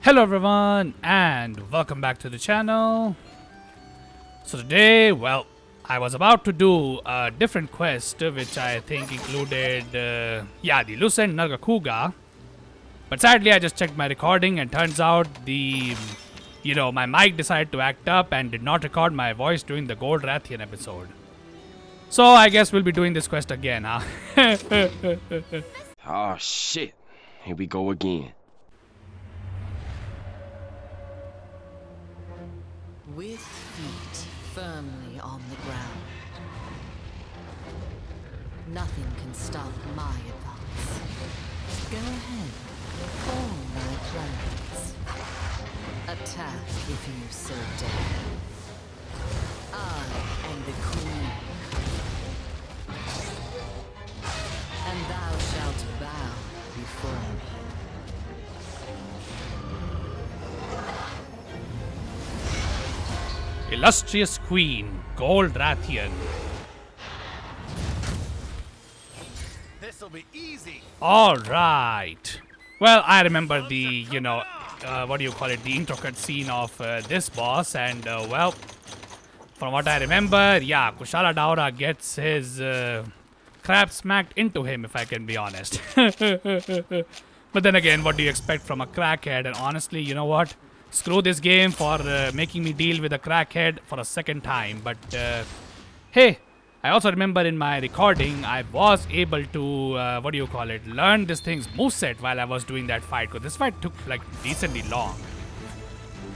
Hello everyone and welcome back to the channel. So today, well, I was about to do a different quest which I think included, the Lucent Nagakuga. But sadly I just checked my recording and turns out my mic decided to act up and did not record my voice during the Gold Rathian episode. So I guess we'll be doing this quest again, huh? Oh shit, here we go again. With feet firmly on the ground, nothing can stop my advance. Go ahead, fall my plans. Attack if you so dare. I am the queen, and thou shalt bow before me. Illustrious Queen, Gold Rathian. This'll be easy. Alright. Well, I remember the, the intro cut scene of this boss, and well, from what I remember, yeah, Kushala Daura gets his crap smacked into him, if I can be honest. But then again, what do you expect from a crackhead? And honestly, you know what? Screw this game for making me deal with a crackhead for a second time. But hey, I also remember in my recording I was able to learn this thing's moveset while I was doing that fight, because this fight took like decently long.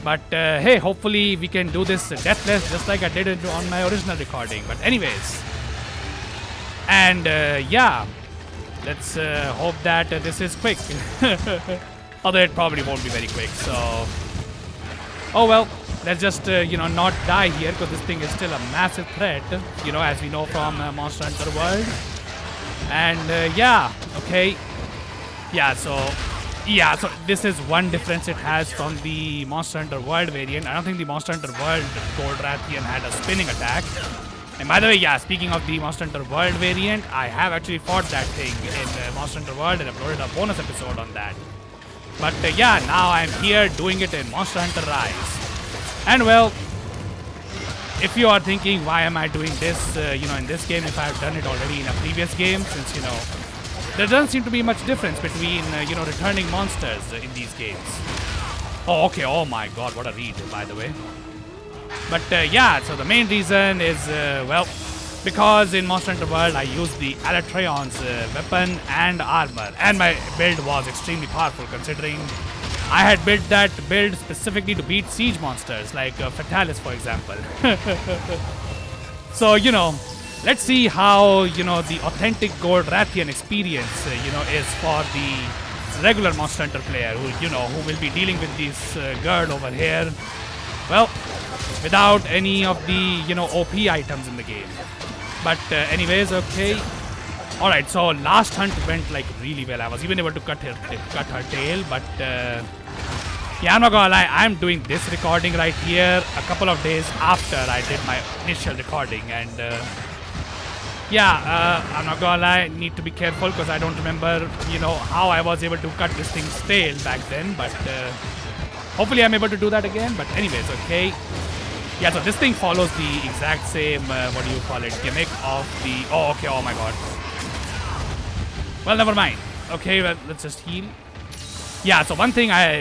But hey, hopefully we can do this deathless just like I did it on my original recording. But anyways, and yeah, let's hope that this is quick. Although it probably won't be very quick, so oh well, let's just, not die here, because this thing is still a massive threat, as we know from Monster Hunter World. And, yeah, okay. So this is one difference it has from the Monster Hunter World variant. I don't think the Monster Hunter World Gold Rathian had a spinning attack. And by the way, yeah, speaking of the Monster Hunter World variant, I have actually fought that thing in Monster Hunter World and uploaded a bonus episode on that. But yeah, now I'm here doing it in Monster Hunter Rise. And well, if you are thinking why am I doing this, in this game if I've done it already in a previous game, since, there doesn't seem to be much difference between, returning monsters in these games. Oh, okay, oh my god, what a read, by the way. But yeah, so the main reason is, well, because in Monster Hunter World I used the Alatreon's weapon and armor, and my build was extremely powerful considering I had built that build specifically to beat siege monsters like Fatalis, for example. So, let's see how, the authentic Gold Rathian experience, is for the regular Monster Hunter player who will be dealing with this girl over here, well, without any of the, OP items in the game. But anyways, okay. Alright, so last hunt went like really well. I was even able to cut her tail, but yeah, I'm not gonna lie, I'm doing this recording right here a couple of days after I did my initial recording, and I'm not gonna lie, need to be careful because I don't remember, how I was able to cut this thing's tail back then, but hopefully I'm able to do that again. But anyways, okay. Yeah, so this thing follows the exact same, gimmick of the... Oh, okay, oh my god. Well, never mind. Okay, well, let's just heal. Yeah, so one thing I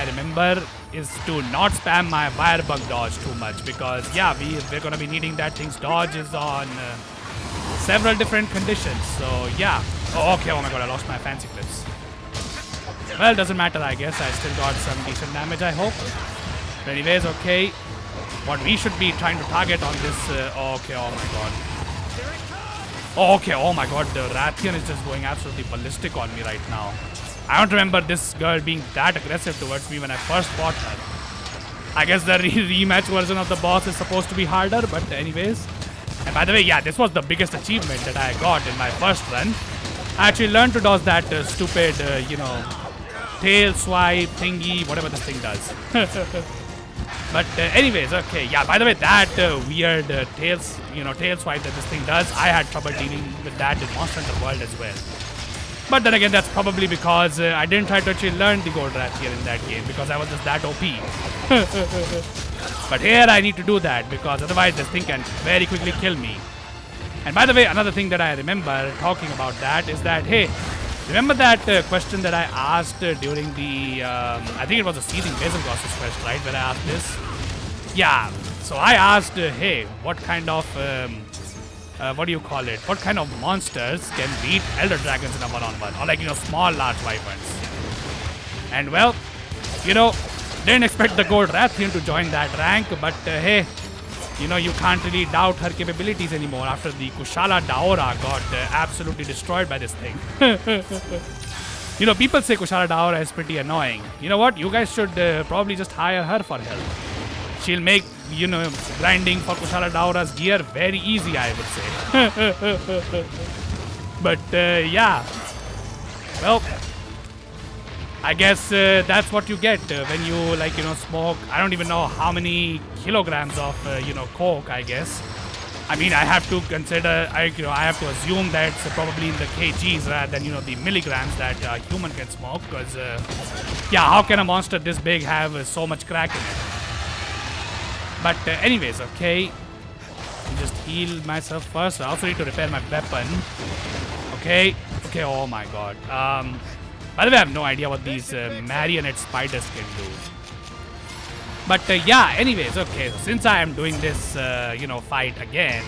remember, is to not spam my firebug dodge too much, because, yeah, we're gonna be needing that thing's dodges on several different conditions, so yeah. Oh, okay, oh my god, I lost my fancy clips. Well, doesn't matter, I guess. I still got some decent damage, I hope. But anyways, okay. What we should be trying to target on this... okay, oh my god. Oh, okay, oh my god, the Rathian is just going absolutely ballistic on me right now. I don't remember this girl being that aggressive towards me when I first fought her. I guess the rematch version of the boss is supposed to be harder, but anyways. And by the way, yeah, this was the biggest achievement that I got in my first run. I actually learned to dodge that stupid, tail swipe thingy, whatever this thing does. But anyways, okay, yeah, by the way, that weird tail swipe that this thing does, I had trouble dealing with that in Monster Hunter World as well. But then again, that's probably because I didn't try to actually learn the Gold Rathian in that game because I was just that OP. But here I need to do that because otherwise this thing can very quickly kill me. And by the way, another thing that I remember talking about that is that, hey, remember that question that I asked during the, I think it was a Seething Basil Goss's quest, right, where I asked this? Yeah, so I asked, hey, what kind of, what do you call it? What kind of monsters can beat Elder Dragons in a one-on-one? Or like, small, large wyverns. And well, didn't expect the Gold Rathian to join that rank, but hey, you can't really doubt her capabilities anymore after the Kushala Daora got absolutely destroyed by this thing. People say Kushala Daora is pretty annoying. You know what? You guys should probably just hire her for help. She'll make, grinding for Kushala Daora's gear very easy, I would say. But yeah. Well, I guess that's what you get when you smoke. I don't even know how many kilograms of coke. I guess. I mean, I have to consider. I have to assume that it's probably in the kgs rather than the milligrams that a human can smoke. Because yeah, how can a monster this big have so much crack in it? But anyways, okay. Just heal myself first. I also need to repair my weapon. Okay. Okay. Oh my god. By the way, I have no idea what these marionette spiders can do. But yeah, anyways, okay. So since I am doing this, fight again,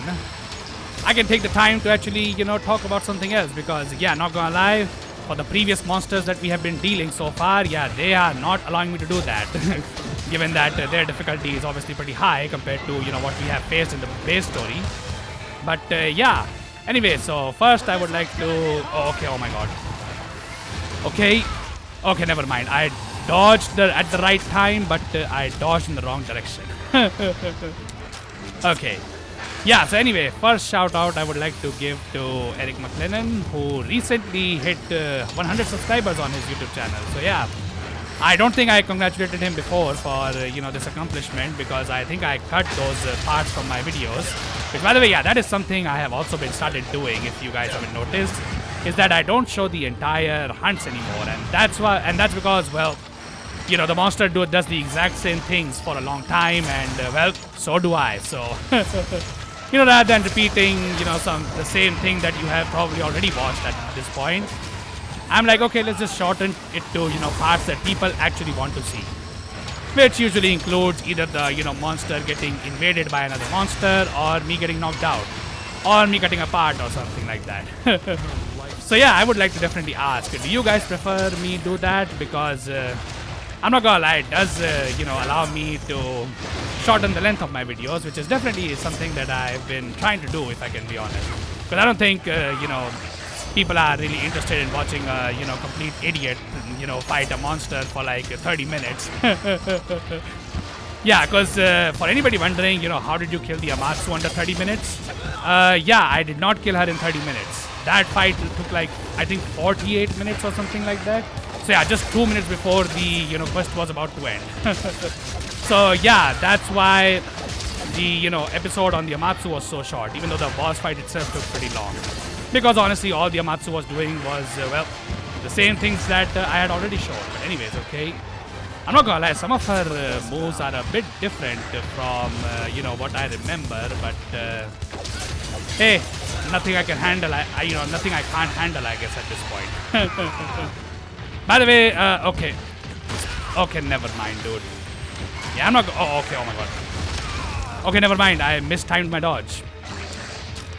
I can take the time to actually, talk about something else. Because, yeah, not gonna lie, for the previous monsters that we have been dealing so far, yeah, they are not allowing me to do that. Given that their difficulty is obviously pretty high compared to, what we have faced in the base story. But yeah, anyway, so first I would like to... Oh, okay, oh my god. Okay, okay, never mind. I dodged at the right time, but I dodged in the wrong direction. Okay. Yeah, so anyway, first shout out I would like to give to Eric McLennan, who recently hit 100 subscribers on his YouTube channel. So yeah, I don't think I congratulated him before for, this accomplishment because I think I cut those parts from my videos. Which, by the way, yeah, that is something I have also been started doing, if you guys haven't noticed, is that I don't show the entire hunts anymore. And that's why, and that's because, well, the monster does the exact same things for a long time, and well, so do I. So, rather than repeating, the same thing that you have probably already watched at this point, I'm like, okay, let's just shorten it to, parts that people actually want to see. Which usually includes either the, monster getting invaded by another monster, or me getting knocked out, or me cutting apart or something like that. So yeah, I would like to definitely ask, do you guys prefer me do that? Because I'm not gonna lie, it does, allow me to shorten the length of my videos, which is definitely something that I've been trying to do, if I can be honest. Because I don't think, people are really interested in watching a, complete idiot, fight a monster for like 30 minutes. Yeah, because for anybody wondering, how did you kill the Amatsu under 30 minutes? Yeah, I did not kill her in 30 minutes. That fight took like, I think 48 minutes or something like that. So yeah, just 2 minutes before the, quest was about to end. So yeah, that's why the, episode on the Amatsu was so short, even though the boss fight itself took pretty long. Because honestly, all the Amatsu was doing was, well, the same things that I had already shown. But anyways, okay. I'm not gonna lie, some of her moves are a bit different from, what I remember. But, hey, nothing I can handle. Nothing I can't handle, I guess, at this point. By the way, okay. Okay, never mind, dude. Yeah, I'm not... Oh, okay, oh my god. Okay, never mind. I mistimed my dodge.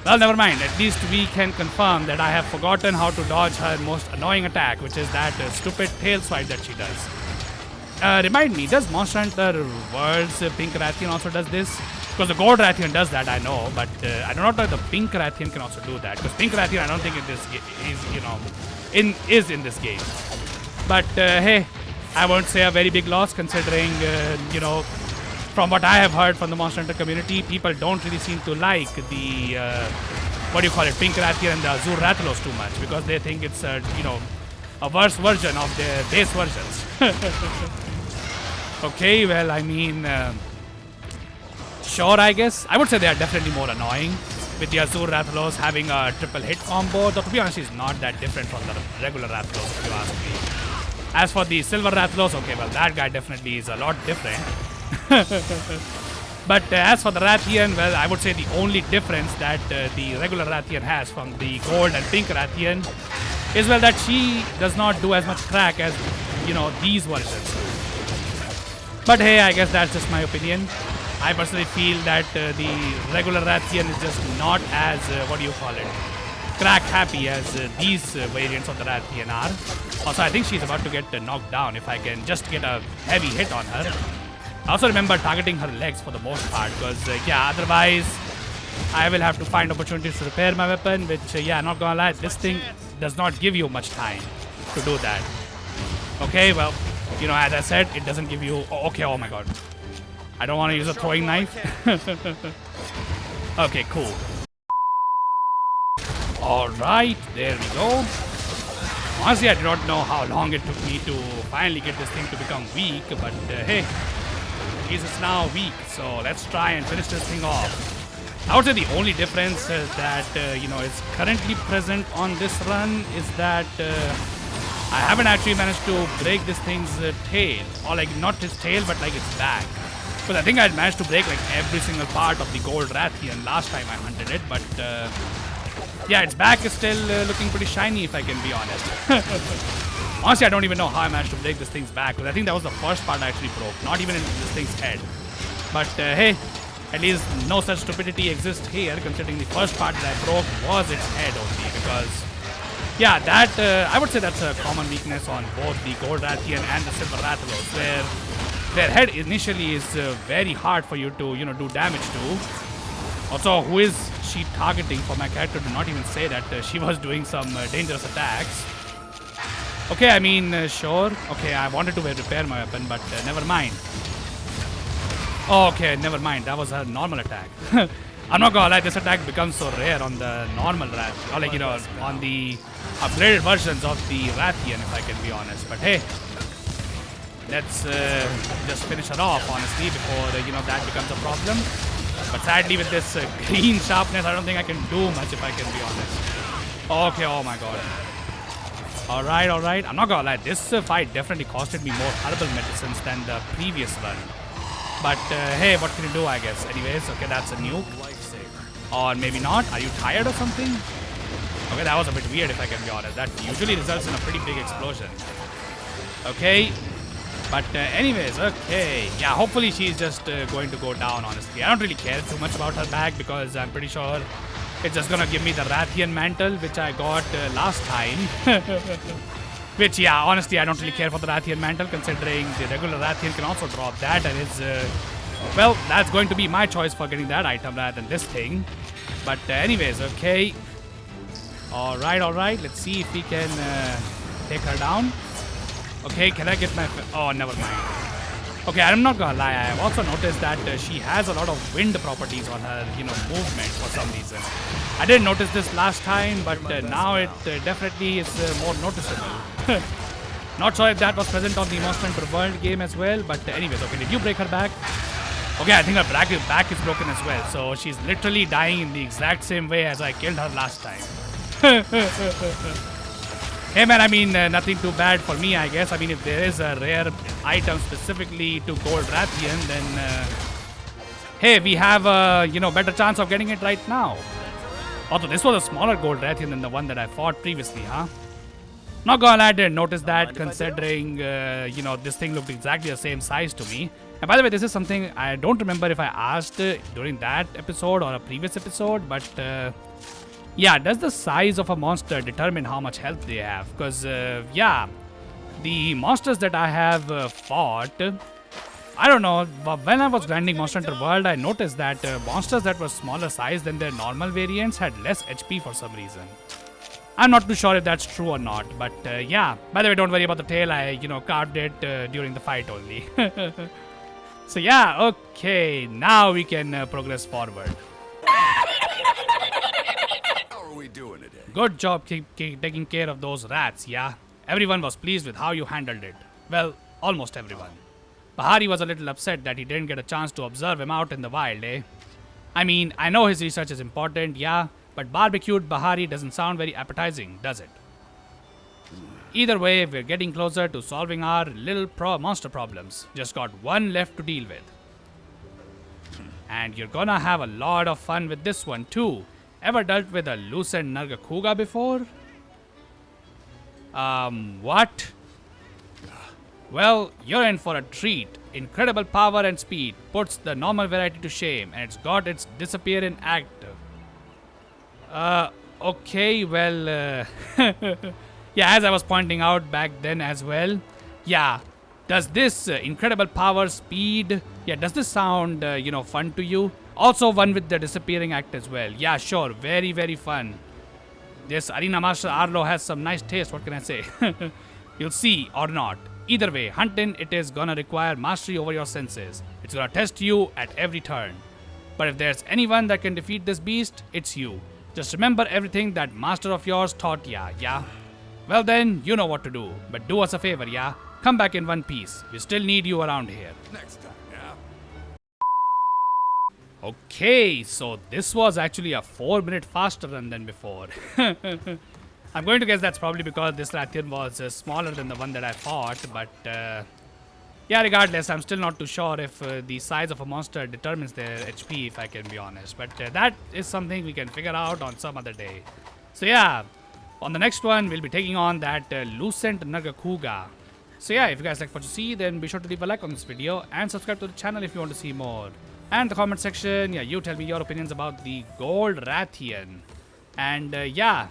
Well, never mind. At least we can confirm that I have forgotten how to dodge her most annoying attack, which is that stupid tail swipe that she does. Remind me, does Monster Hunter World's Pink Rathian also does this? Because the Gold Rathian does that, I know, but I do not know if the Pink Rathian can also do that. Because Pink Rathian, I don't think is in this game. But hey, I won't say a very big loss considering, from what I have heard from the Monster Hunter community, people don't really seem to like the, Pink Rathian and the Azure Rathalos too much because they think it's, a worse version of their base versions. Okay, well, I mean, sure, I guess. I would say they are definitely more annoying. with the Azure Rathalos having a triple hit combo. Though to be honest, she's not that different from the regular Rathalos, if you ask me. As for the Silver Rathalos, okay, well, that guy definitely is a lot different. But as for the Rathian, well, I would say the only difference that the regular Rathian has from the gold and pink Rathian is, well, that she does not do as much crack as, you know, these versions. But hey, I guess that's just my opinion. I personally feel that the regular Rathian is just not as, what do you call it, crack happy as these variants of the Rathian are. Also, I think she's about to get knocked down if I can just get a heavy hit on her. I also remember targeting her legs for the most part because, yeah, otherwise I will have to find opportunities to repair my weapon, which, yeah, not gonna lie, this thing does not give you much time to do that. Okay, well, you know, as I said, it doesn't give you... Oh, okay, oh my god. I don't want to use a throwing knife. Okay, cool. Alright, there we go. Honestly, I do not know how long it took me to finally get this thing to become weak, but hey, at least it's now weak, so let's try and finish this thing off. I would say the only difference that, you know, is currently present on this run is that I haven't actually managed to break this thing's tail, or like not its tail, but like its back. Because I think I had managed to break like every single part of the gold Rathian last time I hunted it, but yeah, its back is still looking pretty shiny, if I can be honest. Honestly, I don't even know how I managed to break this thing's back, because I think that was the first part I actually broke, not even in this thing's head. But hey, at least no such stupidity exists here, considering the first part that I broke was its head only, because yeah, that I would say that's a common weakness on both the gold Rathian and the silver Rathalos, where their head initially is very hard for you to, you know, do damage to. Also, who is she targeting for my character to not even say that she was doing some dangerous attacks? Okay, I mean, sure. Okay, I wanted to repair my weapon, but never mind. Oh, okay, never mind. That was a normal attack. I'm not gonna lie, this attack becomes so rare on the normal Rathian, or like, you know, on the upgraded versions of the Rathian, if I can be honest. But hey, let's just finish her off, honestly, before, you know, that becomes a problem. But sadly, with this green sharpness, I don't think I can do much, if I can be honest. Okay, oh my god. Alright, alright. I'm not gonna lie, this fight definitely costed me more herbal medicines than the previous run. But hey, what can you do, I guess? Anyways, okay, that's a nuke. Or maybe not. Are you tired or something? Okay, that was a bit weird, if I can be honest. That usually results in a pretty big explosion. Okay. But anyways, okay. Yeah, hopefully she's just going to go down, honestly. I don't really care too much about her bag because I'm pretty sure it's just gonna give me the Rathian mantle, which I got last time. Which, yeah, honestly, I don't really care for the Rathian mantle, considering the regular Rathian can also drop that, and it's, well, that's going to be my choice for getting that item rather than this thing. But anyways, okay. Alright, alright. Let's see if we can take her down. Okay, can I get my... Oh, never mind. Okay, I'm not gonna lie. I've also noticed that she has a lot of wind properties on her, you know, movement for some reason. I didn't notice this last time, but now it definitely is more noticeable. Not sure if that was present on the Monster Hunter World game as well, but anyways, okay, did you break her back? Okay, I think her back is broken as well, so she's literally dying in the exact same way as I killed her last time. Hey man, I mean, nothing too bad for me, I guess. I mean, if there is a rare item specifically to Gold Rathian, then hey, we have a, you know, better chance of getting it right now. Although this was a smaller Gold Rathian than the one that I fought previously, huh? Not gonna lie, I didn't notice that, considering, you know, this thing looked exactly the same size to me. And by the way, this is something I don't remember if I asked during that episode or a previous episode, but yeah, does the size of a monster determine how much health they have? Because, yeah, the monsters that I have fought, I don't know, when I was grinding Monster Hunter World, I noticed that monsters that were smaller size than their normal variants had less HP for some reason. I'm not too sure if that's true or not, but yeah. By the way, don't worry about the tail, I, you know, carved it during the fight only. So yeah, okay, now we can progress forward. Doing today? Good job taking care of those rats, yeah? Everyone was pleased with how you handled it. Well, almost everyone. Bahari was a little upset that he didn't get a chance to observe him out in the wild, eh? I mean, I know his research is important, yeah, but barbecued Bahari doesn't sound very appetizing, does it? Either way, we're getting closer to solving our little monster problems. Just got one left to deal with. And you're gonna have a lot of fun with this one too. Ever dealt with a lucent Nargacuga before? What? Well, you're in for a treat. Incredible power and speed puts the normal variety to shame, and it's got its disappearing act. Okay, well, yeah, as I was pointing out back then as well. Yeah, does this incredible power, speed, yeah, does this sound, fun to you? Also one with the disappearing act as well. Yeah, sure, very, very fun. This Arena Master Arlo has some nice taste, what can I say? You'll see, or not. Either way, hunting it is gonna require mastery over your senses. It's gonna test you at every turn. But if there's anyone that can defeat this beast, it's you. Just remember everything that master of yours taught ya, yeah? Well then, you know what to do. But do us a favor, yeah? Come back in one piece. We still need you around here. Next time, yeah? Okay, so this was actually a 4-minute faster run than before. I'm going to guess that's probably because this Rathian was smaller than the one that I fought, but yeah, regardless, I'm still not too sure if the size of a monster determines their HP, if I can be honest. But that is something we can figure out on some other day. So yeah, on the next one, we'll be taking on that Lucent Nargacuga. So yeah, if you guys like what you see, then be sure to leave a like on this video and subscribe to the channel if you want to see more. And the comment section, yeah, you tell me your opinions about the Gold Rathian. And yeah,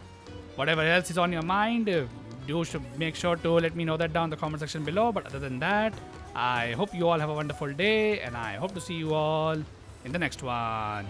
whatever else is on your mind, you should make sure to let me know that down in the comment section below. But other than that, I hope you all have a wonderful day, and I hope to see you all in the next one.